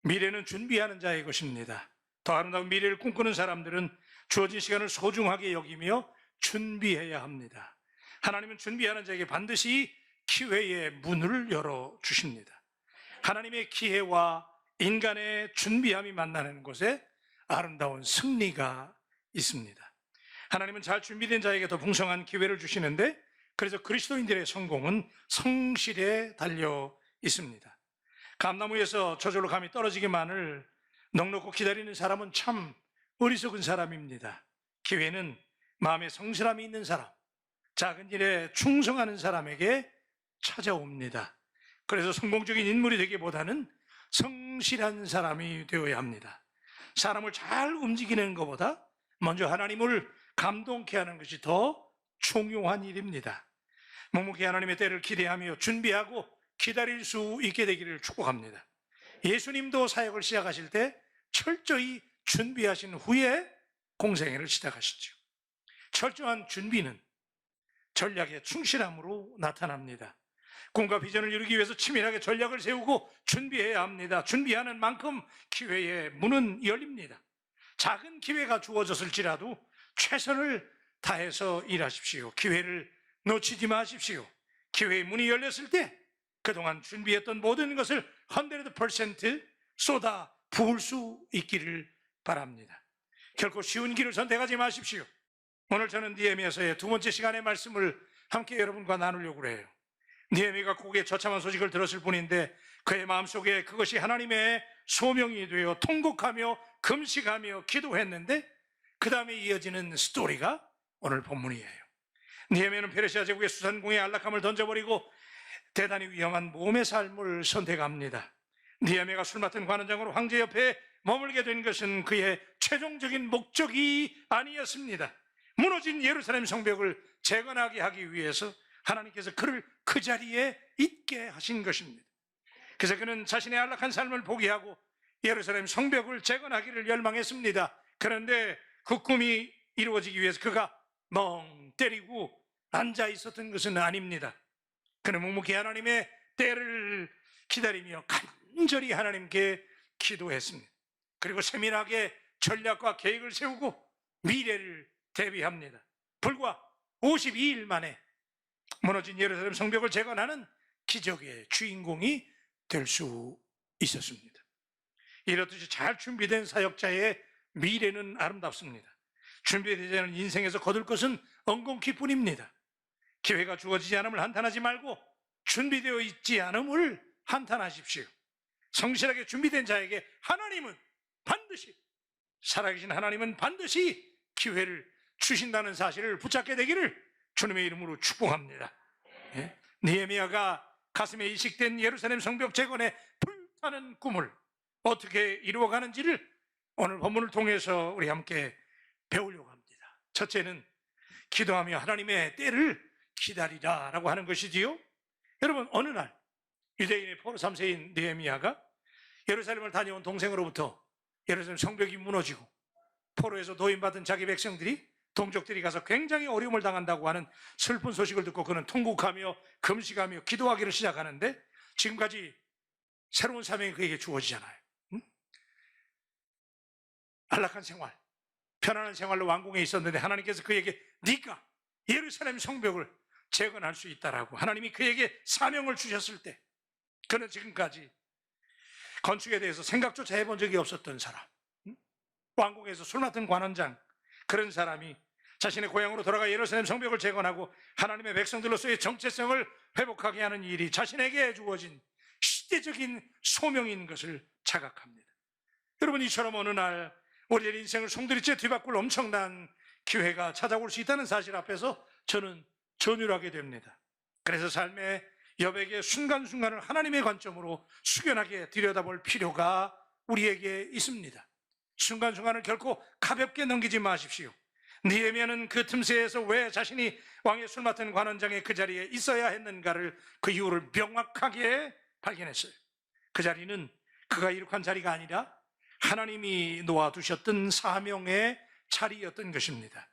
미래는 준비하는 자의 것입니다. 더 아름다운 미래를 꿈꾸는 사람들은 주어진 시간을 소중하게 여기며 준비해야 합니다. 하나님은 준비하는 자에게 반드시 기회의 문을 열어주십니다. 하나님의 기회와 인간의 준비함이 만나는 곳에 아름다운 승리가 있습니다. 하나님은 잘 준비된 자에게 더 풍성한 기회를 주시는데, 그래서 그리스도인들의 성공은 성실에 달려 있습니다. 감나무에서 저절로 감이 떨어지기만을 넉넉히 기다리는 사람은 참 어리석은 사람입니다. 기회는 마음에 성실함이 있는 사람, 작은 일에 충성하는 사람에게 찾아옵니다. 그래서 성공적인 인물이 되기보다는 성실한 사람이 되어야 합니다. 사람을 잘 움직이는 것보다 먼저 하나님을 감동케 하는 것이 더 중요한 일입니다. 묵묵히 하나님의 때를 기대하며 준비하고 기다릴 수 있게 되기를 축복합니다. 예수님도 사역을 시작하실 때 철저히 준비하신 후에 공생애를 시작하시죠. 철저한 준비는 전략의 충실함으로 나타납니다. 꿈과 비전을 이루기 위해서 치밀하게 전략을 세우고 준비해야 합니다. 준비하는 만큼 기회의 문은 열립니다. 작은 기회가 주어졌을지라도 최선을 다해서 일하십시오. 기회를 놓치지 마십시오. 기회의 문이 열렸을 때 그동안 준비했던 모든 것을 100% 쏟아 부을 수 있기를 바랍니다. 결코 쉬운 길을 선택하지 마십시오. 오늘 저는 느헤미야서의 두 번째 시간의 말씀을 함께 여러분과 나누려고 해요. 느헤미야가 고개 처참한 소식을 들었을 뿐인데 그의 마음속에 그것이 하나님의 소명이 되어 통곡하며 금식하며 기도했는데, 그 다음에 이어지는 스토리가 오늘 본문이에요. 느헤미야는 페르시아 제국의 수산공의 안락함을 던져버리고 대단히 위험한 모험의 삶을 선택합니다. 느헤미야가 술 맡은 관원장으로 황제 옆에 머물게 된 것은 그의 최종적인 목적이 아니었습니다. 무너진 예루살렘 성벽을 재건하게 하기 위해서 하나님께서 그를 그 자리에 있게 하신 것입니다. 그래서 그는 자신의 안락한 삶을 포기하고 예루살렘 성벽을 재건하기를 열망했습니다. 그런데 그 꿈이 이루어지기 위해서 그가 멍 때리고 앉아 있었던 것은 아닙니다. 그는 묵묵히 하나님의 때를 기다리며 간절히 하나님께 기도했습니다. 그리고 세밀하게 전략과 계획을 세우고 미래를 대비합니다. 불과 52일 만에 무너진 예루살렘 성벽을 재건하는 기적의 주인공이 될 수 있었습니다. 이렇듯이 잘 준비된 사역자의 미래는 아름답습니다. 준비되지 않은 인생에서 거둘 것은 엉겅퀴 뿐입니다. 기회가 주어지지 않음을 한탄하지 말고 준비되어 있지 않음을 한탄하십시오. 성실하게 준비된 자에게 하나님은 반드시, 살아계신 하나님은 반드시 기회를 주신다는 사실을 붙잡게 되기를 주님의 이름으로 축복합니다. 느헤미야가 가슴에 이식된 예루살렘 성벽 재건의 불타는 꿈을 어떻게 이루어가는지를 오늘 본문을 통해서 우리 함께 배우려고 합니다. 첫째는 기도하며 하나님의 때를 기다리라 라고 하는 것이지요. 여러분, 어느 날 유대인의 포로 3세인 느헤미야가 예루살렘을 다녀온 동생으로부터 예루살렘 성벽이 무너지고 포로에서 노임받은 자기 백성들이, 동족들이 가서 굉장히 어려움을 당한다고 하는 슬픈 소식을 듣고 그는 통곡하며 금식하며 기도하기를 시작하는데, 지금까지 새로운 사명이 그에게 주어지잖아요. 안락한 생활, 편안한 생활로 왕궁에 있었는데 하나님께서 그에게 네가 예루살렘 성벽을 재건할 수 있다라고 하나님이 그에게 사명을 주셨을 때, 그는 지금까지 건축에 대해서 생각조차 해본 적이 없었던 사람, 왕궁에서 술 맡은 관원장, 그런 사람이 자신의 고향으로 돌아가 예루살렘 성벽을 재건하고 하나님의 백성들로서의 정체성을 회복하게 하는 일이 자신에게 주어진 시대적인 소명인 것을 자각합니다. 여러분, 이처럼 어느 날 우리의 인생을 송두리째 뒤바꿀 엄청난 기회가 찾아올 수 있다는 사실 앞에서 저는 전율하게 됩니다. 그래서 삶의 여백의 순간순간을 하나님의 관점으로 숙연하게 들여다볼 필요가 우리에게 있습니다. 순간순간을 결코 가볍게 넘기지 마십시오. 느헤미야는 그 틈새에서 왜 자신이 왕의 술 맡은 관원장의 그 자리에 있어야 했는가를, 그 이유를 명확하게 발견했어요. 그 자리는 그가 이룩한 자리가 아니라 하나님이 놓아두셨던 사명의 자리였던 것입니다.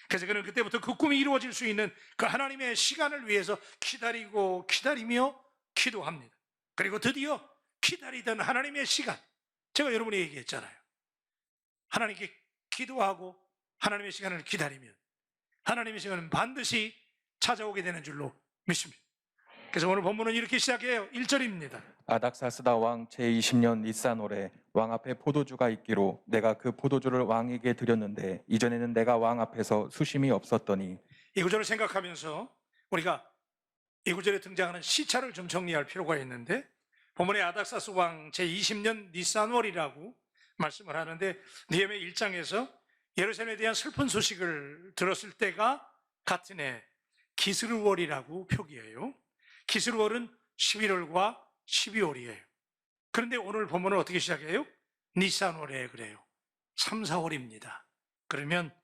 그래서 그는 그때부터 그 꿈이 이루어질 수 있는 그 하나님의 시간을 위해서 기다리고 기다리며 기도합니다. 그리고 드디어 기다리던 하나님의 시간, 제가 여러분에게 얘기했잖아요. 하나님께 기도하고 하나님의 시간을 기다리면 하나님의 시간은 반드시 찾아오게 되는 줄로 믿습니다. 그래서 오늘 본문은 이렇게 시작해요. 1절입니다. 아닥사스다 왕 제20년 니산월에 왕 앞에 포도주가 있기로 내가 그 포도주를 왕에게 드렸는데 이전에는 내가 왕 앞에서 수심이 없었더니. 이 구절을 생각하면서 우리가 이 구절에 등장하는 시차를 좀 정리할 필요가 있는데, 본문에 아닥사스 왕 제20년 니산월이라고 말씀을 하는데, 느헤미야 1장에서 예루살렘에 대한 슬픈 소식을 들었을 때가 같은 해 기스르월이라고 표기해요. 기스르월은 11월과 12월이에요. 그런데 오늘 본문은 어떻게 시작해요? 니산월에 그래요. 3, 4월입니다. 그러면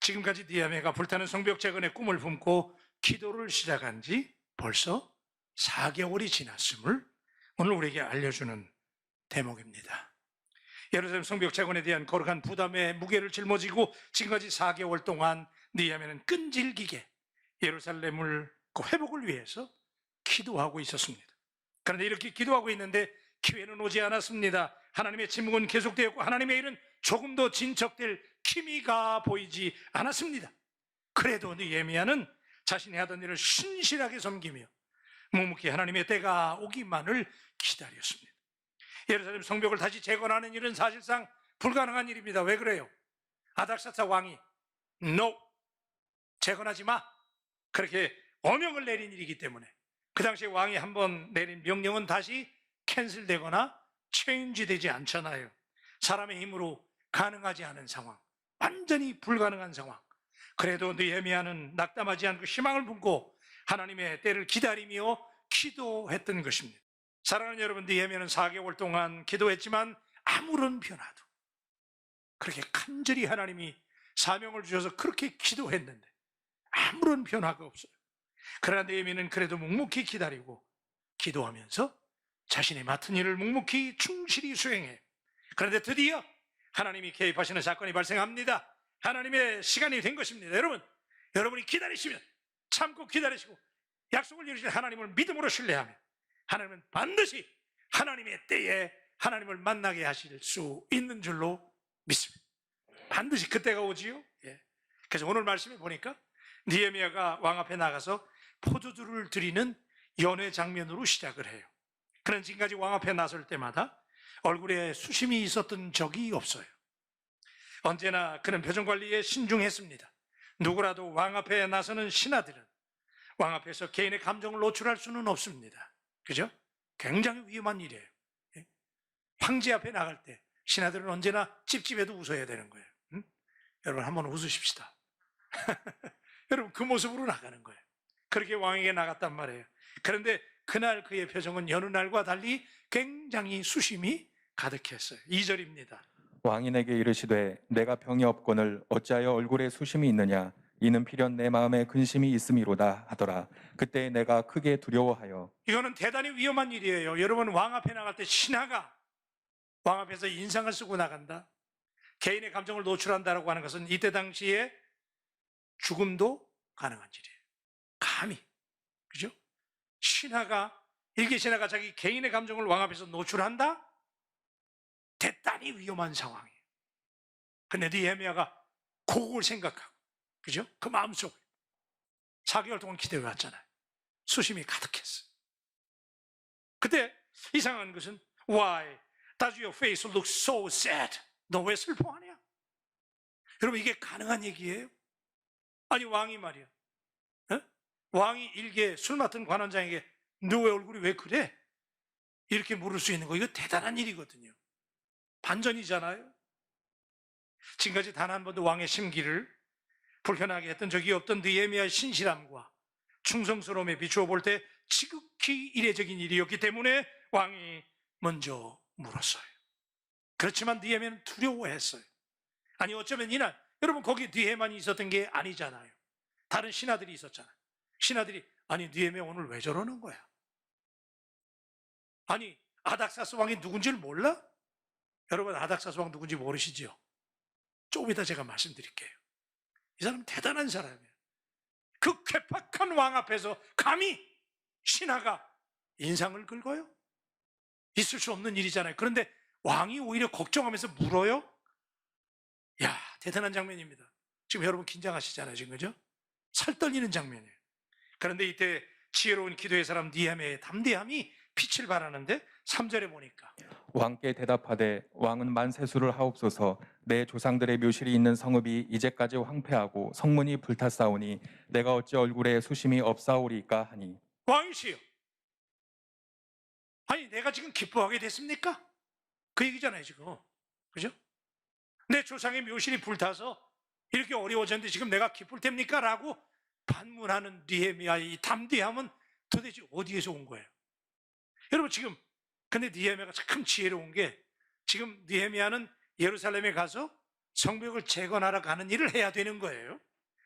지금까지 느헤미야가 불타는 성벽 재건의 꿈을 품고 기도를 시작한 지 벌써 4개월이 지났음을 오늘 우리에게 알려주는 대목입니다. 예루살렘 성벽 재건에 대한 거룩한 부담의 무게를 짊어지고 지금까지 4개월 동안 느헤미야는 끈질기게 예루살렘을 그 회복을 위해서 기도하고 있었습니다. 그런데 이렇게 기도하고 있는데 기회는 오지 않았습니다. 하나님의 침묵은 계속되었고 하나님의 일은 조금도 진척될 기미가 보이지 않았습니다. 그래도 느헤미야는 자신이 하던 일을 신실하게 섬기며 묵묵히 하나님의 때가 오기만을 기다렸습니다. 예루살렘 성벽을 다시 재건하는 일은 사실상 불가능한 일입니다. 왜 그래요? 아닥사스 왕이 No! 재건하지 마! 그렇게 어명을 내린 일이기 때문에 그 당시에 왕이 한번 내린 명령은 다시 캔슬되거나 체인지되지 않잖아요. 사람의 힘으로 가능하지 않은 상황, 완전히 불가능한 상황. 그래도 느헤미야는 낙담하지 않고 희망을 품고 하나님의 때를 기다리며 기도했던 것입니다. 사랑하는 여러분, 느헤미야는 4개월 동안 기도했지만 아무런 변화도, 그렇게 간절히 하나님이 사명을 주셔서 그렇게 기도했는데 아무런 변화가 없어요. 그러나 느헤미야는 그래도 묵묵히 기다리고 기도하면서 자신이 맡은 일을 묵묵히 충실히 수행해요. 그런데 드디어 하나님이 개입하시는 사건이 발생합니다. 하나님의 시간이 된 것입니다. 여러분이 기다리시면, 참고 기다리시고 약속을 이루신 하나님을 믿음으로 신뢰하면 하나님은 반드시 하나님의 때에 하나님을 만나게 하실 수 있는 줄로 믿습니다. 반드시 그때가 오지요. 그래서 오늘 말씀에 보니까 느헤미야가 왕 앞에 나가서 포도주를 드리는 연회 장면으로 시작을 해요. 그는 지금까지 왕 앞에 나설 때마다 얼굴에 수심이 있었던 적이 없어요. 언제나 그는 표정 관리에 신중했습니다. 누구라도 왕 앞에 나서는 신하들은 왕 앞에서 개인의 감정을 노출할 수는 없습니다. 그죠? 굉장히 위험한 일이에요. 황제 앞에 나갈 때 신하들은 언제나 찝찝해도 웃어야 되는 거예요. 응? 여러분 한번 웃으십시다. 여러분 그 모습으로 나가는 거예요. 그렇게 왕에게 나갔단 말이에요. 그런데 그날 그의 표정은 여느 날과 달리 굉장히 수심이 가득했어요. 2절입니다. 왕이 내게 이르시되 내가 병이 없거늘 어찌하여 얼굴에 수심이 있느냐 이는 필연 내 마음에 근심이 있음이로다 하더라. 그때 내가 크게 두려워하여. 이거는 대단히 위험한 일이에요. 여러분 왕 앞에 나갈 때 신하가 왕 앞에서 인상을 쓰고 나간다, 개인의 감정을 노출한다라고 하는 것은 이때 당시에 죽음도 가능한 일이에요. 감히, 그죠? 일개 신하가 자기 개인의 감정을 왕 앞에서 노출한다? 대단히 위험한 상황이에요. 근데 느헤미야가 그걸 생각하고, 그죠? 그 마음속에 4개월 동안 기도해 왔잖아요. 수심이 가득했어요. 그때 이상한 것은 Why does your face look so sad? 너 왜 슬퍼하냐? 여러분 이게 가능한 얘기예요? 아니 왕이 말이야, 왕이 일개 술 맡은 관원장에게 너의 얼굴이 왜 그래? 이렇게 물을 수 있는 거, 이거 대단한 일이거든요. 반전이잖아요. 지금까지 단 한 번도 왕의 심기를 불편하게 했던 적이 없던 느헤미야의 신실함과 충성스러움에 비추어 볼 때 지극히 이례적인 일이었기 때문에 왕이 먼저 물었어요. 그렇지만 느헤미야는 두려워했어요. 아니 어쩌면 이날, 여러분 거기 느헤만이 있었던 게 아니잖아요. 다른 신하들이 있었잖아요. 신하들이 아니 느헤미야 오늘 왜 저러는 거야? 아니 아닥사스 왕이 누군지를 몰라? 여러분 아닥사스 왕 누군지 모르시죠? 조금 이따 제가 말씀드릴게요. 이 사람 대단한 사람이에요. 그 괴팍한 왕 앞에서 감히 신하가 인상을 긁어요? 있을 수 없는 일이잖아요. 그런데 왕이 오히려 걱정하면서 물어요? 야, 대단한 장면입니다. 지금 여러분 긴장하시잖아요, 지금, 그죠? 살 떨리는 장면이에요. 그런데 이때 지혜로운 기도의 사람 니헤미야의 담대함이 빛을 발하는데 3절에 보니까 왕께 대답하되 왕은 만세수를 하옵소서. 내 조상들의 묘실이 있는 성읍이 이제까지 황폐하고 성문이 불탔사오니 내가 어찌 얼굴에 수심이 없사오리까 하니. 왕이시여, 아니 내가 지금 기뻐하게 됐습니까? 그 얘기잖아요, 지금. 그죠? 내 조상의 묘실이 불타서 이렇게 어려워졌는데 지금 내가 기쁠 텐입니까? 라고 반문하는 니헤미야의 이 담대함은 도대체 어디에서 온 거예요? 여러분, 지금 근데 니헤미야가 참 지혜로운 게, 지금 니헤미야는 예루살렘에 가서 성벽을 재건하러 가는 일을 해야 되는 거예요.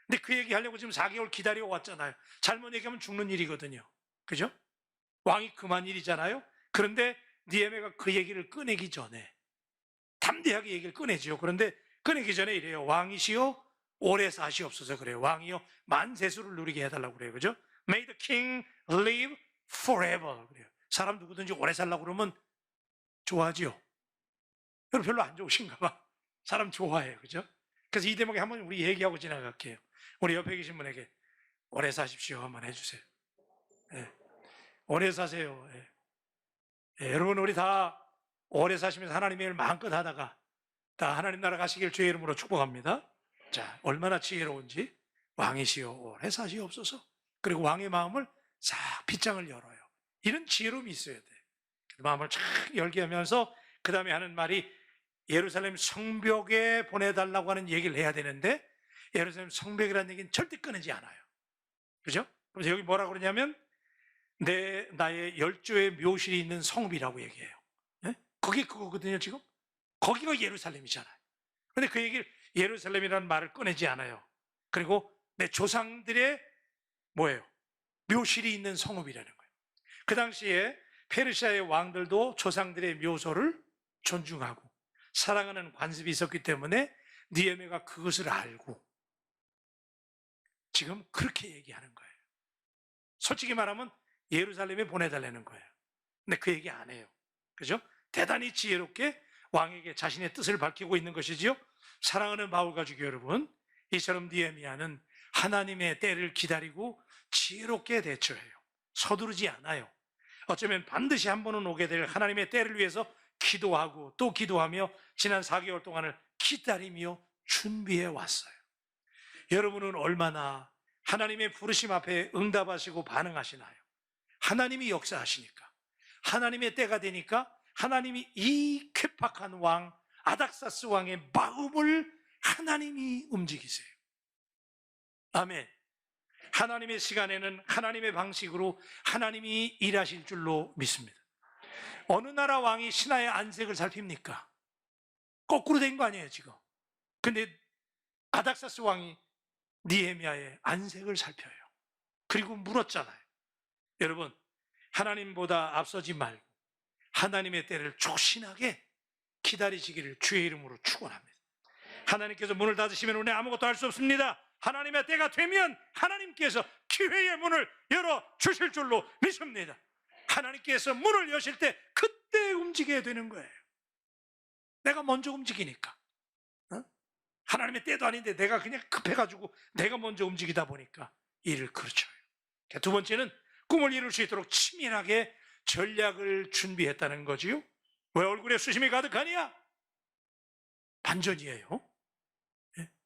근데 그 얘기 하려고 지금 4개월 기다려 왔잖아요. 잘못 얘기하면 죽는 일이거든요. 그죠? 왕이 그만 일이잖아요. 그런데 니헤미야가 그 얘기를 꺼내기 전에 담대하게 얘기를 꺼내죠. 그런데 꺼내기 전에 이래요. 왕이시여 오래 사시옵소서. 그래요. 왕이여 만세수를 누리게 해달라고 그래요. 그죠? May the king live forever. 그래요. 사람 누구든지 오래 살라고 그러면 좋아하지요. 여러분 별로 안 좋으신가 봐. 사람 좋아해요. 그죠? 그래서 이 대목에 한번 우리 얘기하고 지나갈게요. 우리 옆에 계신 분에게 오래 사십시오 한번 해주세요. 네. 오래 사세요. 네. 네, 여러분 우리 다 오래 사시면서 하나님의 일 마음껏 하다가 다 하나님 나라 가시길 주의 이름으로 축복합니다. 자, 얼마나 지혜로운지. 왕이시여 오래 사시옵소서. 그리고 왕의 마음을 싹 빗장을 열어요. 이런 지혜로움이 있어야 돼. 마음을 쫙 열게 하면서 그 다음에 하는 말이 예루살렘 성벽에 보내달라고 하는 얘기를 해야 되는데, 예루살렘 성벽이라는 얘기는 절대 꺼내지 않아요. 그죠? 그래서 여기 뭐라고 그러냐면 나의 열조의 묘실이 있는 성읍이라고 얘기해요. 네? 그게 그거거든요. 지금 거기가 예루살렘이잖아요. 그런데 그 얘기를 예루살렘이라는 말을 꺼내지 않아요. 그리고 내 조상들의 뭐예요? 묘실이 있는 성읍이라는 거예요. 그 당시에 페르시아의 왕들도 조상들의 묘소를 존중하고 사랑하는 관습이 있었기 때문에 니헤미야가 그것을 알고 지금 그렇게 얘기하는 거예요. 솔직히 말하면 예루살렘에 보내달라는 거예요. 근데 그 얘기 안 해요. 그죠? 대단히 지혜롭게 왕에게 자신의 뜻을 밝히고 있는 것이지요. 사랑하는 바울 가족 여러분, 이처럼 니헤미야는 하나님의 때를 기다리고 지혜롭게 대처해요. 서두르지 않아요. 어쩌면 반드시 한 번은 오게 될 하나님의 때를 위해서 기도하고 또 기도하며 지난 4개월 동안을 기다리며 준비해 왔어요. 여러분은 얼마나 하나님의 부르심 앞에 응답하시고 반응하시나요? 하나님이 역사하시니까, 하나님의 때가 되니까 하나님이 이 쾌팍한 왕 아닥사스 왕의 마음을 하나님이 움직이세요. 아멘. 하나님의 시간에는 하나님의 방식으로 하나님이 일하실 줄로 믿습니다. 어느 나라 왕이 신하의 안색을 살핍니까? 거꾸로 된 거 아니에요 지금. 근데 아닥사스 왕이 니헤미야의 안색을 살펴요. 그리고 물었잖아요. 여러분, 하나님보다 앞서지 말고 하나님의 때를 조신하게 기다리시기를 주의 이름으로 축원합니다. 하나님께서 문을 닫으시면 우리는 아무것도 할 수 없습니다. 하나님의 때가 되면 하나님께서 기회의 문을 열어주실 줄로 믿습니다. 하나님께서 문을 여실 때 그때 움직여야 되는 거예요. 내가 먼저 움직이니까. 하나님의 때도 아닌데 내가 그냥 급해가지고 내가 먼저 움직이다 보니까 일을 그르쳐요. 두 번째는 꿈을 이룰 수 있도록 치밀하게 전략을 준비했다는 거지요. 왜 얼굴에 수심이 가득하냐? 반전이에요.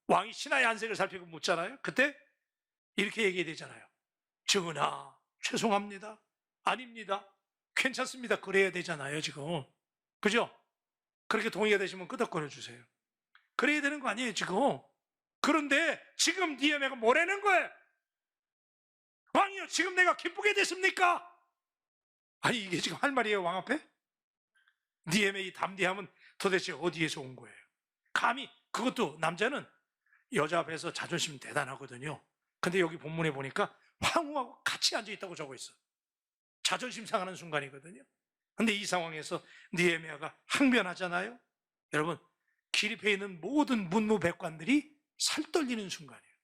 왕이 신하의 안색을 살피고 묻잖아요. 그때 이렇게 얘기해야 되잖아요. 전하, 죄송합니다. 아닙니다. 괜찮습니다. 그래야 되잖아요, 지금. 그죠? 그렇게 동의가 되시면 끄덕거려 주세요. 그래야 되는 거 아니에요, 지금. 그런데 지금 니헤미야가 뭐라는 거예요? 왕이요, 지금 내가 기쁘게 됐습니까? 아니, 이게 지금 할 말이에요, 왕 앞에? 니헤미야의 담대함은 도대체 어디에서 온 거예요? 감히, 그것도 남자는 여자 앞에서 자존심 대단하거든요. 근데 여기 본문에 보니까 황후하고 같이 앉아있다고 적어 있어. 자존심 상하는 순간이거든요. 근데 이 상황에서 니헤미야가 항변하잖아요. 여러분, 기립해 있는 모든 문무백관들이 살떨리는 순간이에요.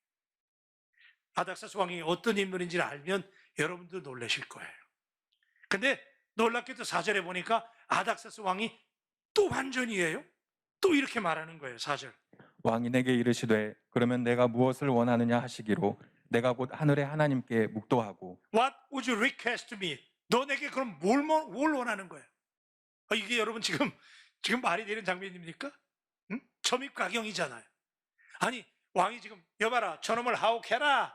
아닥사스 왕이 어떤 인물인지를 알면 여러분들 놀라실 거예요. 근데 놀랍게도 4절에 보니까 아닥사스 왕이 또 반전이에요. 또 이렇게 말하는 거예요. 4절. 왕이 내게 이르시되 그러면 내가 무엇을 원하느냐 하시기로 내가 곧 하늘의 하나님께 묵도하고 What would you request me? 너 내게 그럼 뭘 원하는 거야? 이게 여러분 지금 말이 되는 장면입니까? 응? 점입가경이잖아요. 아니 왕이 지금 여봐라 저놈을 하옥해라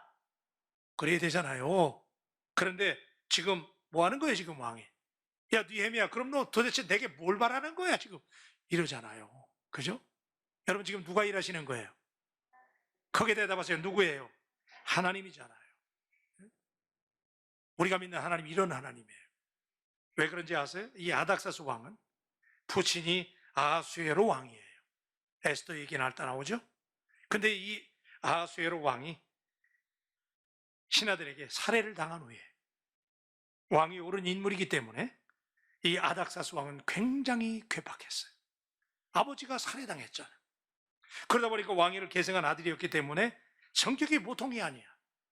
그래야 되잖아요. 그런데 지금 뭐 하는 거예요 지금 왕이? 야 느헤미야 그럼 너 도대체 내게 뭘 바라는 거야 지금 이러잖아요. 그죠? 여러분 지금 누가 일하시는 거예요? 거기에 대답하세요. 누구예요? 하나님이잖아요. 우리가 믿는 하나님 이런 하나님이에요. 왜 그런지 아세요? 이 아닥사스 왕은 부친이 아하수에로 왕이에요. 에스더 얘기 날 때 나오죠? 근데 이 아하수에로 왕이 신하들에게 살해를 당한 후에 왕이 오른 인물이기 때문에 이 아닥사스 왕은 굉장히 괴팍했어요. 아버지가 살해당했잖아요. 그러다 보니까 왕위를 계승한 아들이었기 때문에 성격이 보통이 아니야.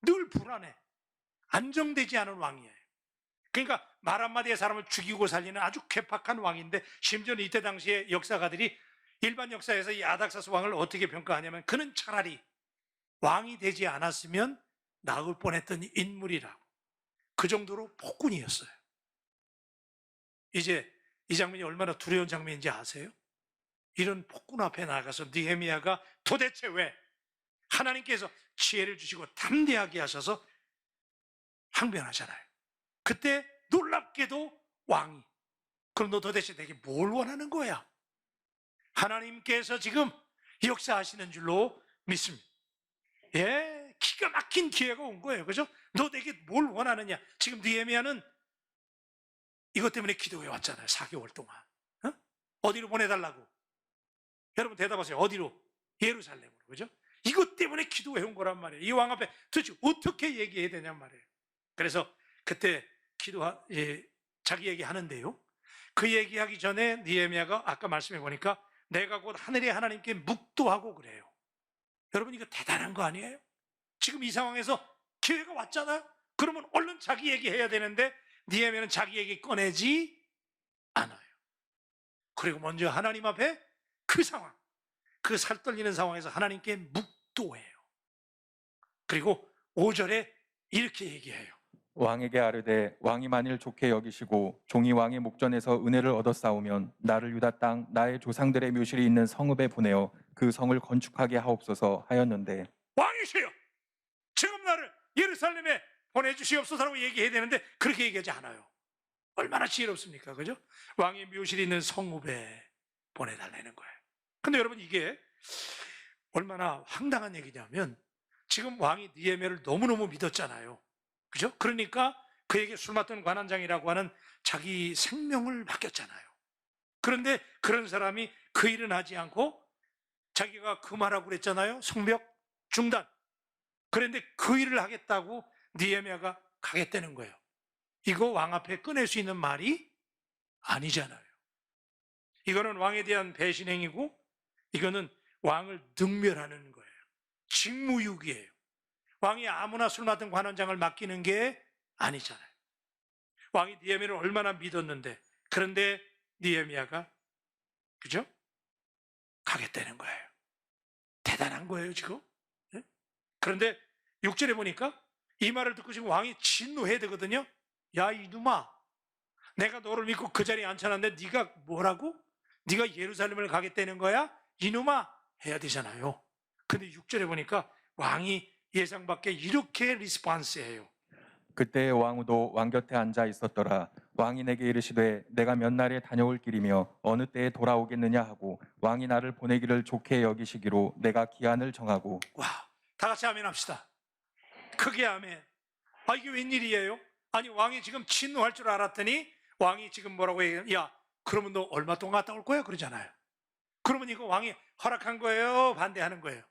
늘 불안해. 안정되지 않은 왕이에요. 그러니까 말 한마디에 사람을 죽이고 살리는 아주 괴팍한 왕인데 심지어는 이때 당시에 역사가들이 일반 역사에서 이 아닥사스 왕을 어떻게 평가하냐면 그는 차라리 왕이 되지 않았으면 나을 뻔했던 인물이라고. 그 정도로 폭군이었어요. 이제 이 장면이 얼마나 두려운 장면인지 아세요? 이런 폭군 앞에 나가서 느헤미야가 도대체 왜 하나님께서 지혜를 주시고 담대하게 하셔서 항변하잖아요. 그때 놀랍게도 왕이 그럼 너 도대체 내게 뭘 원하는 거야? 하나님께서 지금 역사하시는 줄로 믿습니다. 예, 기가 막힌 기회가 온 거예요. 그죠? 너 내게 뭘 원하느냐? 지금 느헤미야는 이것 때문에 기도해 왔잖아요. 4개월 동안. 어디로 보내달라고? 여러분 대답하세요. 어디로? 예루살렘으로. 그죠? 이것 때문에 기도해 온 거란 말이에요. 이 왕 앞에 도대체 어떻게 얘기해야 되냔 말이에요. 그래서 그때 자기 얘기 하는데요. 그 얘기하기 전에 느헤미야가 아까 말씀해 보니까 내가 곧 하늘의 하나님께 묵도하고 그래요. 여러분 이거 대단한 거 아니에요? 지금 이 상황에서 기회가 왔잖아요. 그러면 얼른 자기 얘기해야 되는데 느헤미야는 자기 얘기 꺼내지 않아요. 그리고 먼저 하나님 앞에 그 상황, 그 살떨리는 상황에서 하나님께 묵도해요. 그리고 5절에 이렇게 얘기해요. 왕에게 아르되 왕이 만일 좋게 여기시고 종이 왕의 목전에서 은혜를 얻었사오면 나를 유다 땅 나의 조상들의 묘실이 있는 성읍에 보내어 그 성을 건축하게 하옵소서 하였는데 왕이시여 지금 나를 예루살렘에 보내주시옵소서라고 얘기해야 되는데 그렇게 얘기하지 않아요. 얼마나 지혜롭습니까? 그죠? 왕의 묘실이 있는 성읍에 보내달라는 거예요. 근데 여러분 이게 얼마나 황당한 얘기냐면 지금 왕이 느헤미야를 너무너무 믿었잖아요. 그죠? 그러니까 그에게 술 맡던 관원장이라고 하는 자기 생명을 맡겼잖아요. 그런데 그런 사람이 그 일은 하지 않고 자기가 그 말하고 그랬잖아요. 성벽 중단. 그런데 그 일을 하겠다고 느헤미야가 가겠다는 거예요. 이거 왕 앞에 꺼낼 수 있는 말이 아니잖아요. 이거는 왕에 대한 배신행위고 이거는 왕을 능멸하는 거예요. 직무유기예요. 왕이 아무나 술 맡은 관원장을 맡기는 게 아니잖아요. 왕이 느헤미야를 얼마나 믿었는데 그런데 느헤미야가 그죠? 가겠다는 거예요. 대단한 거예요 지금. 네? 그런데 6절에 보니까 이 말을 듣고 지금 왕이 진노해야 되거든요. 야 이놈아 내가 너를 믿고 그 자리에 앉혀놨는데 네가 뭐라고? 네가 예루살렘을 가겠다는 거야? 이놈아 해야 되잖아요. 근데 6절에 보니까 왕이 예상 밖에 이렇게 리스폰스해요. 그때 왕후도 왕 곁에 앉아 있었더라. 왕이 내게 이르시되 내가 몇 날에 다녀올 길이며 어느 때에 돌아오겠느냐 하고 왕이 나를 보내기를 좋게 여기시기로 내가 기한을 정하고. 와, 다 같이 아멘 합시다. 크게 아멘. 이게 웬일이에요? 아니 왕이 지금 진노할 줄 알았더니 왕이 지금 뭐라고 얘기해요? 야 그러면 너 얼마 동안 갔다 올 거야? 그러잖아요. 그러면 이거 왕이 허락한 거예요? 반대하는 거예요?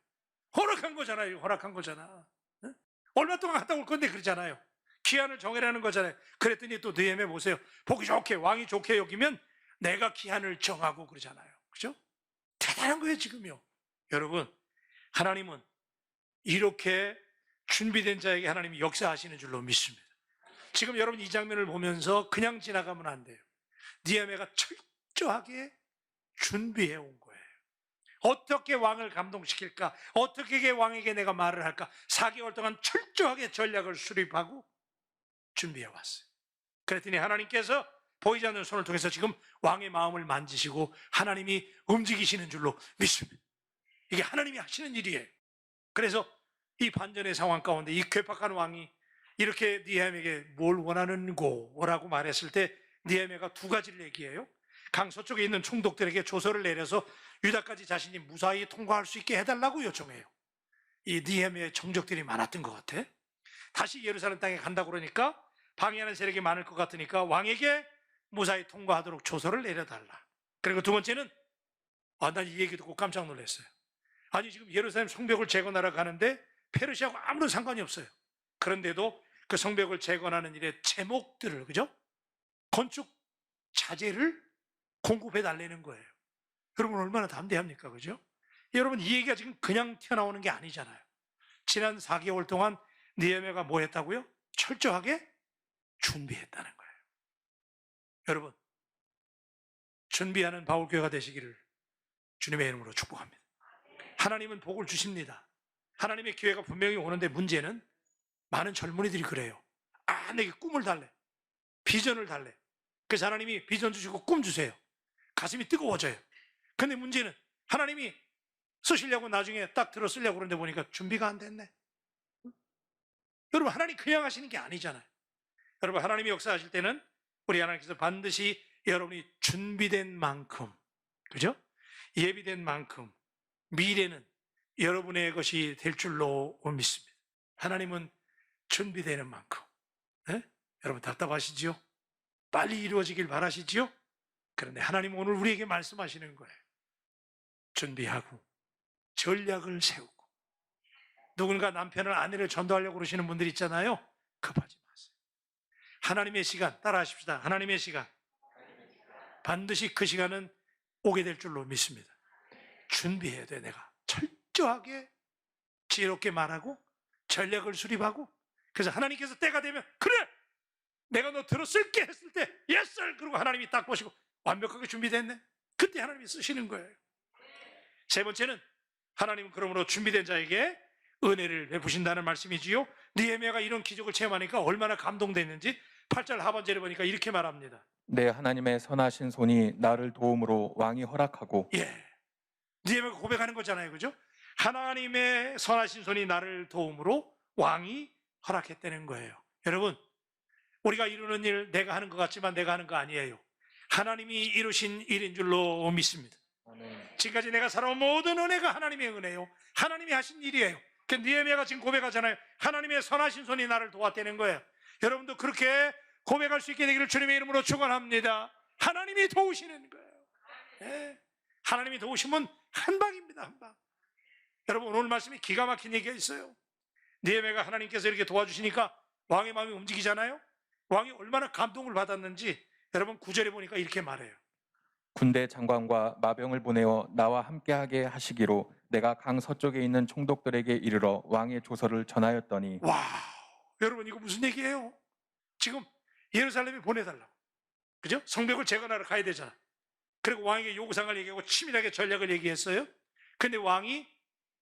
허락한 거잖아요. 허락한 거잖아. 네? 얼마 동안 갔다 올 건데 그러잖아요. 기한을 정해라는 거잖아요. 그랬더니 또 느헤미야 보세요. 보기 좋게 왕이 좋게 여기면 내가 기한을 정하고 그러잖아요. 그죠? 대단한 거예요 지금요. 여러분 하나님은 이렇게 준비된 자에게 하나님이 역사하시는 줄로 믿습니다. 지금 여러분 이 장면을 보면서 그냥 지나가면 안 돼요. 느헤미야가 철저하게 준비해 온 거예요. 어떻게 왕을 감동시킬까? 어떻게 왕에게 내가 말을 할까? 4개월 동안 철저하게 전략을 수립하고 준비해 왔어요. 그랬더니 하나님께서 보이지 않는 손을 통해서 지금 왕의 마음을 만지시고 하나님이 움직이시는 줄로 믿습니다. 이게 하나님이 하시는 일이에요. 그래서 이 반전의 상황 가운데 이 괴팍한 왕이 이렇게 느헤미야에게 뭘 원하는고 라고 말했을 때 느헤미야가 두 가지를 얘기해요. 강 서쪽에 있는 총독들에게 조서를 내려서 유다까지 자신이 무사히 통과할 수 있게 해달라고 요청해요. 이 느헤미야의 정적들이 많았던 것 같아. 다시 예루살렘 땅에 간다고 그러니까 방해하는 세력이 많을 것 같으니까 왕에게 무사히 통과하도록 조서를 내려달라. 그리고 두 번째는 난 이 얘기 듣고 깜짝 놀랐어요. 아니 지금 예루살렘 성벽을 재건하러 가는데 페르시아하고 아무런 상관이 없어요. 그런데도 그 성벽을 재건하는 일의 제목들을, 그죠? 건축 자재를 공급해 달라는 거예요. 여러분 얼마나 담대합니까? 그죠? 여러분 이 얘기가 지금 그냥 튀어나오는 게 아니잖아요. 지난 4개월 동안 느헤미야가 뭐 했다고요? 철저하게 준비했다는 거예요. 여러분 준비하는 바울교회가 되시기를 주님의 이름으로 축복합니다. 하나님은 복을 주십니다. 하나님의 기회가 분명히 오는데 문제는 많은 젊은이들이 그래요. 내게 꿈을 달래, 비전을 달래. 그래서 하나님이 비전 주시고 꿈 주세요. 가슴이 뜨거워져요. 근데 문제는 하나님이 쓰시려고 나중에 딱 들어 쓰려고 그러는데 보니까 준비가 안 됐네. 여러분 하나님 그냥 하시는 게 아니잖아요. 여러분 하나님이 역사하실 때는 우리 하나님께서 반드시 여러분이 준비된 만큼, 그죠? 예비된 만큼 미래는 여러분의 것이 될 줄로 믿습니다. 하나님은 준비되는 만큼. 네? 여러분 답답하시지요? 빨리 이루어지길 바라시지요? 그런데 하나님은 오늘 우리에게 말씀하시는 거예요. 준비하고 전략을 세우고. 누군가 남편을 아내를 전도하려고 그러시는 분들 있잖아요. 급하지 마세요. 하나님의 시간 따라하십시다. 하나님의 시간. 반드시 그 시간은 오게 될 줄로 믿습니다. 준비해야 돼. 내가 철저하게 지혜롭게 말하고 전략을 수립하고, 그래서 하나님께서 때가 되면 그래 내가 너 들었을게 했을 때 yes sir 그리고 하나님이 딱 보시고 완벽하게 준비됐네. 그때 하나님이 쓰시는 거예요. 세 번째는 하나님은 그러므로 준비된 자에게 은혜를 베푸신다는 말씀이지요. 느헤미야가 이런 기적을 체험하니까 얼마나 감동됐는지 8절 하반절에 보니까 이렇게 말합니다. 내 하나님의 선하신 손이 나를 도움으로 왕이 허락하고. 느헤미야가 고백하는 거잖아요. 그죠? 하나님의 선하신 손이 나를 도움으로 왕이 허락했다는 거예요. 여러분 우리가 이루는 일 내가 하는 것 같지만 내가 하는 거 아니에요. 하나님이 이루신 일인 줄로 믿습니다. 지금까지 내가 살아온 모든 은혜가 하나님의 은혜요. 하나님이 하신 일이에요. 느헤미야가 지금 고백하잖아요. 하나님의 선하신 손이 나를 도왔다는 거예요. 여러분도 그렇게 고백할 수 있게 되기를 주님의 이름으로 축원합니다. 하나님이 도우시는 거예요. 네. 하나님이 도우시면 한 방입니다. 한 방. 여러분 오늘 말씀이 기가 막힌 얘기가 있어요. 느헤미야가 하나님께서 이렇게 도와주시니까 왕의 마음이 움직이잖아요. 왕이 얼마나 감동을 받았는지 여러분 9절에 보니까 이렇게 말해요. 군대 장관과 마병을 보내어 나와 함께하게 하시기로 내가 강 서쪽에 있는 총독들에게 이르러 왕의 조서를 전하였더니. 와, 여러분 이거 무슨 얘기예요? 지금 예루살렘에 보내달라고, 그죠? 성벽을 재건하러 가야 되잖아. 그리고 왕에게 요구사항을 얘기하고 치밀하게 전략을 얘기했어요. 근데 왕이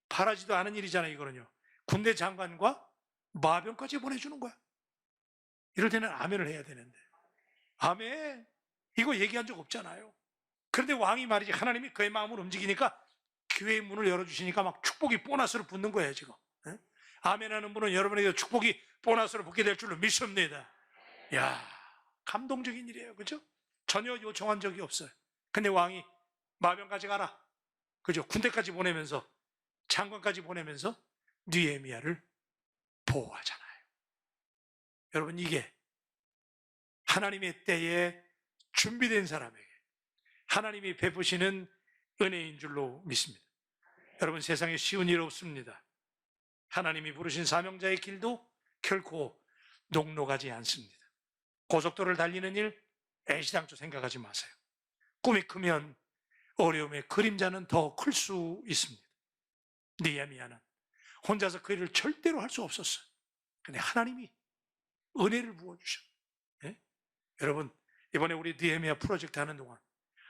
바라지도 않은 일이잖아요. 이거는요, 군대 장관과 마병까지 보내주는 거야. 이럴 때는 아멘을 해야 되는데 아멘 이거 얘기한 적 없잖아요. 그런데 왕이 말이지, 하나님이 그의 마음을 움직이니까 교회의 문을 열어주시니까 막 축복이 보너스로 붙는 거예요 지금. 아멘하는 분은 여러분에게 축복이 보너스로 붙게 될 줄로 믿습니다. 야, 감동적인 일이에요. 그죠? 전혀 요청한 적이 없어요. 근데 왕이 마병까지 가라, 그죠? 군대까지 보내면서 장관까지 보내면서 느헤미야를 보호하잖아요. 여러분 이게 하나님의 때에 준비된 사람에게 하나님이 베푸시는 은혜인 줄로 믿습니다. 여러분 세상에 쉬운 일 없습니다. 하나님이 부르신 사명자의 길도 결코 녹록하지 않습니다. 고속도로를 달리는 일 애시당초 생각하지 마세요. 꿈이 크면 어려움의 그림자는 더 클 수 있습니다. 느헤미야는 혼자서 그 일을 절대로 할 수 없었어요. 근데 하나님이 은혜를 부어주셔. 여러분 이번에 우리 느헤미야 프로젝트 하는 동안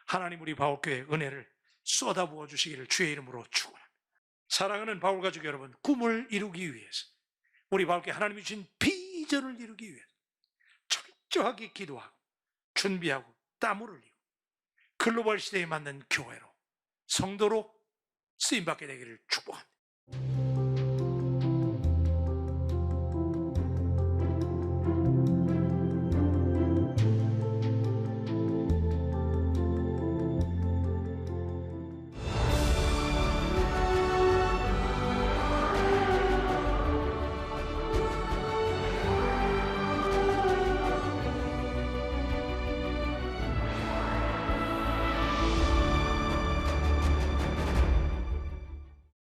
하나님 우리 바울교회 은혜를 쏟아부어 주시기를 주의 이름으로 축원합니다. 사랑하는 바울 가족 여러분, 꿈을 이루기 위해서, 우리 바울교회 하나님이 주신 비전을 이루기 위해서 철저하게 기도하고 준비하고 땀을 흘리고 글로벌 시대에 맞는 교회로, 성도로 쓰임받게 되기를 축복합니다.